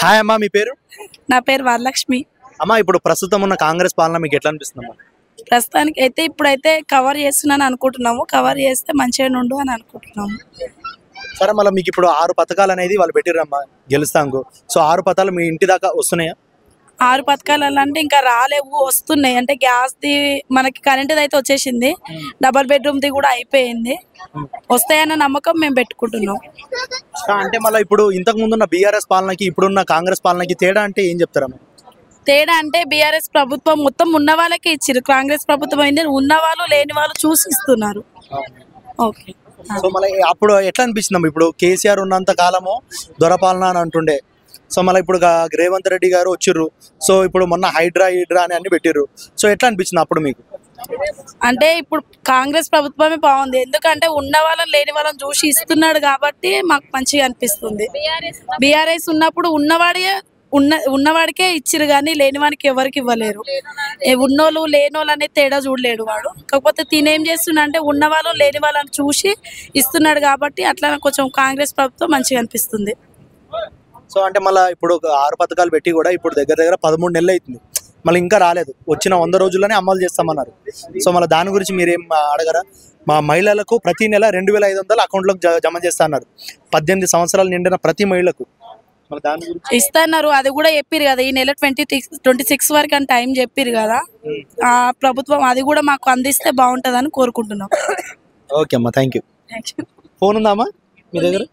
Hi అమ్మా, మీ పేరు? నా పేరు వరలక్ష్మి. అమ్మా, ఇప్పుడు ప్రస్తుతం ఉన్న కాంగ్రెస్ పాలన మీకు ఎట్లా అనిపిస్తుందమ్మా? ప్రస్తుతానికి అయితే ఇప్పుడైతే కవర్ చేస్తున్నాను అనుకుంటున్నాము. కవర్ చేస్తే మంచిగా ఉండు అని అనుకుంటున్నాము. సరే, మళ్ళీ మీకు ఇప్పుడు 6 పథకాలు అనేది వాళ్ళు పెట్టిరమ్మా గెలుస్తాంగు. సో 6 పథకాలు మీ ఇంటి దాకా వస్తున్నాయా? 6 పథకాలు అంటే ఇంకా రాలేవు, వస్తున్నాయి. అంటే గ్యాస్ది మనకి కరెంటుది అయితే వచ్చేసింది, డబల్ బెడ్రూమ్ది కూడా అయిపోయింది. వస్తాయన్న నమ్మకం మేము పెట్టుకుంటున్నాం. అంటే మళ్ళీ ఇప్పుడు ఇంతకు ముందున్న బీఆర్ఎస్ పాలనకి ఇప్పుడున్న కాంగ్రెస్ పాలనకి తేడా అంటే ఏం చెప్తారమ్మా? తేడా అంటే బీఆర్ఎస్ ప్రభుత్వం మొత్తం ఉన్న వాళ్ళకే ఇచ్చారు, కాంగ్రెస్ ప్రభుత్వం అయింది ఉన్న వాళ్ళు లేని వాళ్ళు చూసి ఇస్తున్నారు. ఓకే. సో మళ్ళీ అప్పుడు ఎట్లా అనిపిస్తుందమ్మా? ఇప్పుడు కేసీఆర్ ఉన్నంత కాలము దొరపాలన అని అంటుండే. సో మళ్ళీ ఇప్పుడు రేవంత్ రెడ్డి గారు వచ్చిర్రు. సో ఇప్పుడు మొన్న హైడ్రా అని అన్ని పెట్టిర్రు. సో ఎట్లా అనిపించింది అప్పుడు మీకు? అంటే ఇప్పుడు కాంగ్రెస్ ప్రభుత్వమే బాగుంది, ఎందుకంటే ఉన్న వాళ్ళని లేని వాళ్ళని చూసి ఇస్తున్నాడు కాబట్టి మాకు మంచిగా అనిపిస్తుంది. బీఆర్ఎస్ ఉన్నప్పుడు ఉన్నవాడికే ఇచ్చిరు కానీ లేనివానికి ఎవరికి ఇవ్వలేరు. ఉన్నోళ్ళు లేనోళ్ళు అనేది తేడా చూడలేడు వాడు. కాకపోతే తినేం చేస్తున్నా అంటే ఉన్నవాళ్ళు లేని వాళ్ళని చూసి ఇస్తున్నాడు కాబట్టి అట్లా కొంచెం కాంగ్రెస్ ప్రభుత్వం మంచిగా అనిపిస్తుంది. సో అంటే మళ్ళీ ఇప్పుడు 6 పథకాలు పెట్టి కూడా ఇప్పుడు దగ్గర దగ్గర 13 నెలలు అవుతుంది, మళ్ళీ ఇంకా రాలేదు. వచ్చిన 100 రోజుల్లోనే అమలు చేస్తామన్నారు. సో మళ్ళీ దాని గురించి మీరేం అడగరా? మా మహిళలకు ప్రతి నెల 2500 అకౌంట్లోకి జమ చేస్తా అన్నారు, 18 సంవత్సరాలు నిండిన ప్రతి మహిళకు. మళ్ళీ దాని గురించి ఇస్తున్నారు, అది కూడా చెప్పిరు కదా, ఈ నెల 26 వరకు అని టైం చెప్పిరు కదా. ఆ ప్రభుత్వం అది కూడా మాకు అందిస్తే బాగుంటుందని కోరుకుంటున్నాం. ఓకే అమ్మా, థ్యాంక్ యూ. ఫోన్ ఉందా అమ్మా మీ దగ్గర?